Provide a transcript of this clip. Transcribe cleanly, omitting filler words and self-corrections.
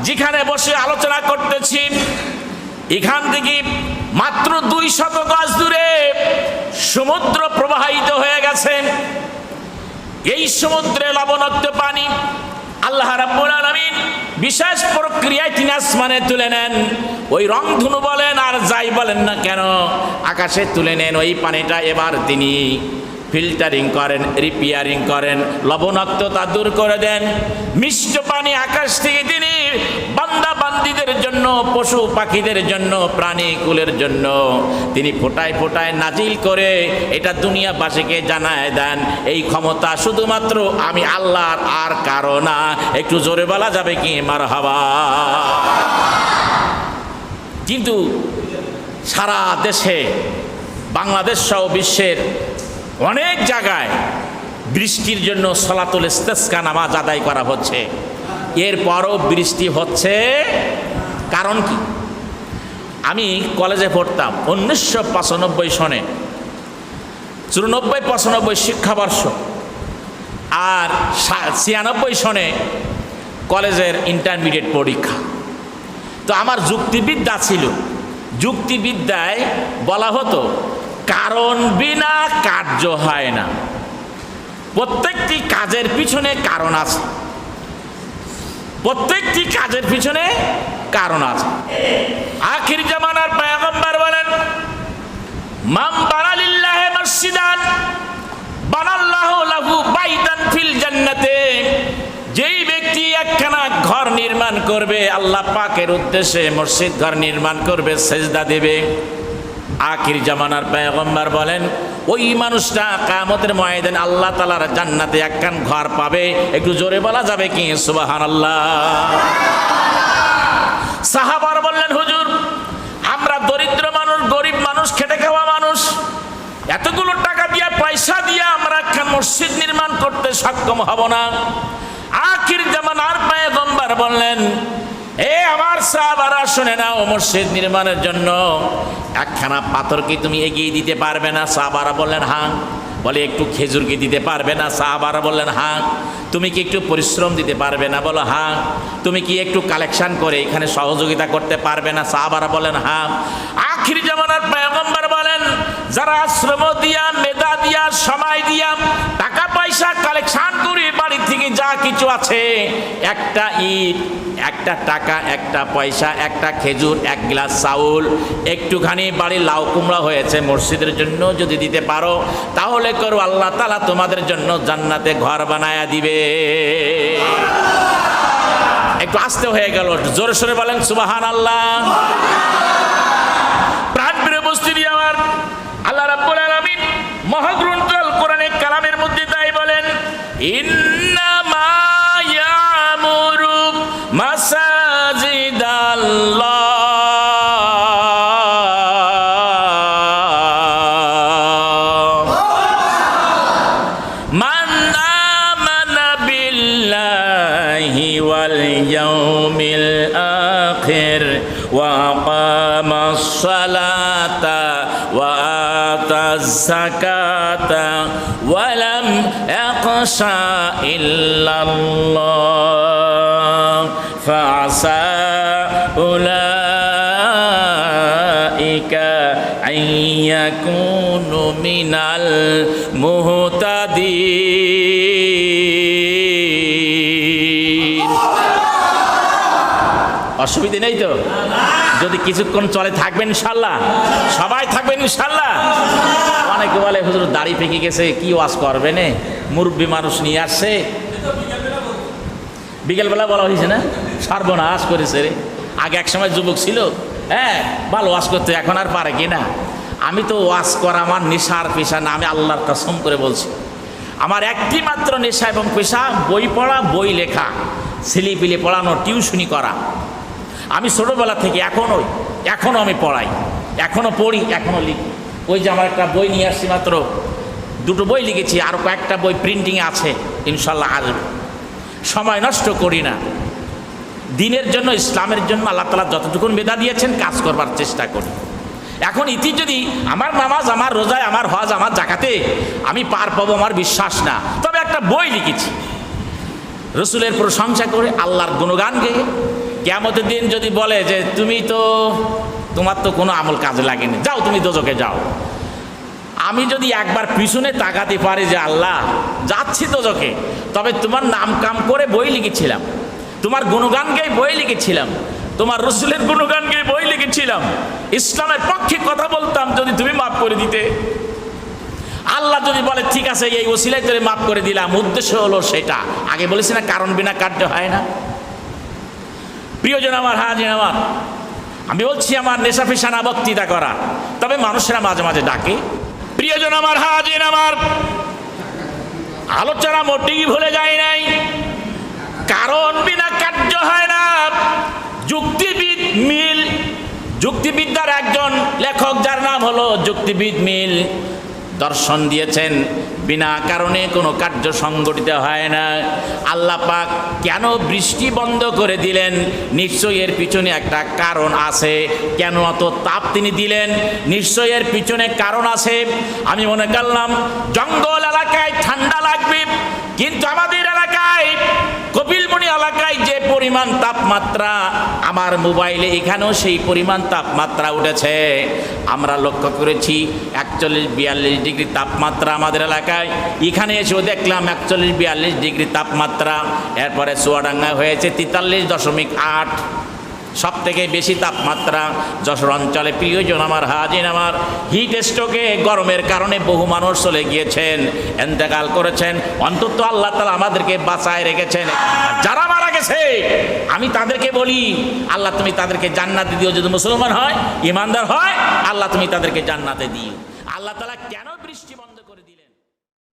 যেখানে বসে আলোচনা করতেছি এখান থেকে মাত্র 200 গজ দূরে সমুদ্র প্রবাহিত হয়ে গেছে। এই সমুদ্রে লবণাক্ত পানি আল্লাহ রাব্বুল আলামিন বিশেষ প্রক্রিয়ায় তিনি আসমানে তুলে নেন। ওই রংধনু বলেন আর যাই বলেন না কেন, আকাশে তুলে নেন ওই পানিটা। এবার তিনি ফিল্টারিং করেন, রিপেয়ারিং করেন, লবণাক্ততা দূর করে দেন। মিষ্ট পানি আকাশ থেকে তিনি বান্দা বান্দীদের জন্য, পশু পাখিদের জন্য, প্রাণীকুলের জন্য তিনি ফোটায় ফোটায় নাজিল করে এটা দুনিয়াবাসীকে জানায় দেন। এই ক্ষমতা শুধুমাত্র আমি আল্লাহর, আর কারো না। একটু জোরে বলা যাবে কি মারহাবা? কিন্তু সারা দেশে, বাংলাদেশ সহ বিশ্বের অনেক জায়গায় বৃষ্টির জন্য সলাতুল ইস্তিসকা নামাজ আদায় করা হচ্ছে, এরপরও বৃষ্টি হচ্ছে। কারণ কি? আমি কলেজে পড়তাম 1995 সনে, 94-95 শিক্ষাবর্ষ, আর 96 সনে কলেজের ইন্টারমিডিয়েট পরীক্ষা। তো আমার যুক্তিবিদ্যা ছিল। যুক্তিবিদ্যায় বলা হতো কারণ বিনা কার্য হয় না। প্রত্যেকটি কাজের পিছনে কারণ আছে, প্রত্যেকটি কাজের পিছনে কারণ আছে। আখির জামানার পয়গম্বর বলেন, মান বানা লিল্লাহি মসজিদান বানাল্লাহু লাহু বাইতান ফিল জান্নাতে। যেই ব্যক্তি একখানা ঘর নির্মাণ করবে, আল্লাহ পাকের উদ্দেশ্যে মসজিদ ঘর নির্মাণ করবে, সেজদা দেবে, আখির জামানার পয়গম্বর বলেন ওই মানুষটা কিয়ামতের ময়দানে আল্লাহ তাআলার জান্নাতে একখান ঘর পাবে। একটু জোরে বলা যাবে কি সুবহানাল্লাহ? সাহাবারা বললেন, হুজুর আমরা দরিদ্র মানুষ, গরিব মানুষ, খেটে খাওয়া মানুষ, এতগুলো টাকা দিয়া, পয়সা দিয়া আমরা একখান মসজিদ নির্মাণ করতে সক্ষম হব না। আখির জামানার পয়গম্বর বললেন, এ আমার সাহাবারা শুনে নাও, মসজিদ নির্মাণের জন্য একখানা পাথর কি তুমি এগিয়ে দিতে পারবে না? সাহাবারা বললেন হ্যাঁ। বলে একটু খেজুর কি দিতে পারবে না? সাহাবারা বললেন হ্যাঁ। তুমি কি একটু পরিশ্রম দিতে পারবে না? বলো হ্যাঁ। তুমি কি একটু কালেকশন করে এখানে সহযোগিতা করতে পারবে না? সাহাবারা বলেন হ্যাঁ। আখির জামানার পয়গম্বর বলেন, যারা শ্রম দিয়া, মেধা দিয়া, সময় দিয়া, টাকা পয়সা কালেকশন করে বাড়ি থেকে যা কিছু আছে, একটা ইট, একটা টাকা, একটা পয়সা, একটা খেজুর, এক গ্লাস চাউল, একটুখানি বাড়ি লাউ কুমড়া হয়েছে মসজিদের জন্য যদি দিতে পারো, তাহলে করো, আল্লাহ তাআলা তোমাদের জন্য জান্নাতে ঘর বানায়া দিবে। একটু আস্তে হয়ে গেল, জোরে সোরে বলেন সুবহানাল্লাহ। প্রাণপ্রিয় উপস্থিতি আমার, আল্লাহ রাব্বুল আলামিন মহাগ্রন্থ আল কোরআনে কালামের মধ্যে তাই বলেন, ইন্নামা ইয়ামুরু মাসাজিদাল্লাহ মান আমানা বিল্লাহি ওয়াল ইয়াউমিল আখির ওয়া আকামাস সালাতা ওয়া আতাজ যাকাতা ওয়া লাম ইয়াখশা ইল্লাল্লাহ ফাআসা উলাইকা আইয়াকুনু মিনাল মুহতাদিন। অসুবিধা নেই তো? যদি কিছুক্ষণ চলে থাকবেন ইনশাল্লাহ, সবাই থাকবেন ইনশাল্লাহ। অনেকে বলে হুজুর দাড়ি পেকে গেছে, কি ওয়াজ করবে নে, মুরব্বী মানুষ নিয়ে আসছে। বিকেলবেলা বলা হয়েছে না, সর্বনাশ করেছে রে। আগে এক সময় যুবক ছিল, হ্যাঁ ভালো ওয়াজ করতে, এখন আর পারে কি না। আমি তো ওয়াজ করা আমার নেশার পেশা না, আমি আল্লাহর কসম করে বলছি, আমার একটি মাত্র নেশা এবং পেশা বই পড়া, বই লেখা, ছেলেপিলে পড়ানো, টিউশনি করা। আমি ছোটোবেলা থেকে এখনও আমি পড়াই, এখনও পড়ি, এখনও লিখি। ওই যে আমার একটা বই নিয়ে আসছি, মাত্র 2টো বই লিখেছি, আরও কয়েকটা বই প্রিন্টিংয়ে আছে, ইনশাল্লাহ আসবে। সময় নষ্ট করি না, দিনের জন্য, ইসলামের জন্য আল্লাহ তাআলা যতটুকু মেধা দিয়েছেন কাজ করবার চেষ্টা করি। এখন ইতি যদি আমার নামাজ, আমার রোজায়, আমার হজ, আমার জাকাতে আমি পার পাবো আমার বিশ্বাস না। তবে একটা বই লিখেছি রসুলের প্রশংসা করে, আল্লাহর গুণগান গেয়ে। কিয়ামতের দিন যদি বলে যে তোমার তো কোনো আমল কাজে লাগেনি, যাও তুমি দোজখে যাও, আমি যদি একবার পিছনে তাকাতে পারি যে আল্লাহ যাচ্ছি দোজখে, তবে তোমার নাম কাম করে বই লিখেছিলাম, তোমার গুণগান গেয়ে বই লিখেছিলাম, তোমার রসুলের গুণগান গেয়ে বই লিখেছিলাম, ইসলামের পক্ষে কথা বলতাম, যদি তুমি মাফ করে দিতে। আল্লাহ যদি বলে ঠিক আছে এই ওসিলায় তোরে মাফ করে দিলাম, উদ্দেশ্য হলো সেটা, আগে বলেছি না কারণ বিনা কার্য হয় না। প্রিয়জন আমার, হাজির আমার, আমি বলছি আমার নেশা পেশা না বক্তৃতা করা, তবে মানুষেরা মাঝে মাঝে ডাকে। প্রিয়জন আমার, হাজির আমার, আলোচনা মোটেই ভুলে যায় নাই, কারণ বিনা কার্য হয় না। যুক্তিবিদ মিল, যুক্তিবিদ্যার একজন লেখক যার নাম হলো যুক্তিবিদ মিল, দর্শন দিয়েছেন বিনা কারণে কোনো কার্য সংগঠিত হয় না। আল্লাহ পাক কেন বৃষ্টি বন্ধ করে দিলেন? নিশ্চয়ই এর পিছনে একটা কারণ আছে। কেন অত তাপ তিনি দিলেন? নিশ্চয়ই এর পিছনে কারণ আছে। আমি মনে করলাম জঙ্গল এলাকায় ঠান্ডা লাগবে, কিন্তু আমাদের এলাকায় কপিলমুনি এলাকায় যে পরিমাণ তাপমাত্রা, আমার মোবাইলে এখানেও সেই পরিমাণ তাপমাত্রা উঠেছে। আমরা লক্ষ্য করেছি 41-42 ডিগ্রি তাপমাত্রা আমাদের এলাকায়, এখানে এসেও দেখলাম 41-42 ডিগ্রি তাপমাত্রা। এরপরে চুয়াডাঙ্গা হয়েছে 43.8, সব থেকে বেশি তাপমাত্রা যশোর অঞ্চলে। প্রিয়জন আমার, হাজির আমার, হিট স্ট্রোকে গরমের কারণে বহু মানুষ চলে গিয়েছেন, এন্তেকাল করেছেন। অন্তত আল্লাহ তাআলা আমাদেরকে বাঁচায় রেখেছেন। যারা মারা গেছে আমি তাদেরকে বলি, আল্লাহ তুমি তাদেরকে জান্নাতে দিও, যদি মুসলমান হয়, ইমানদার হয়, আল্লাহ তুমি তাদেরকে জান্নাতে দিও। আল্লাহ তাআলা কেন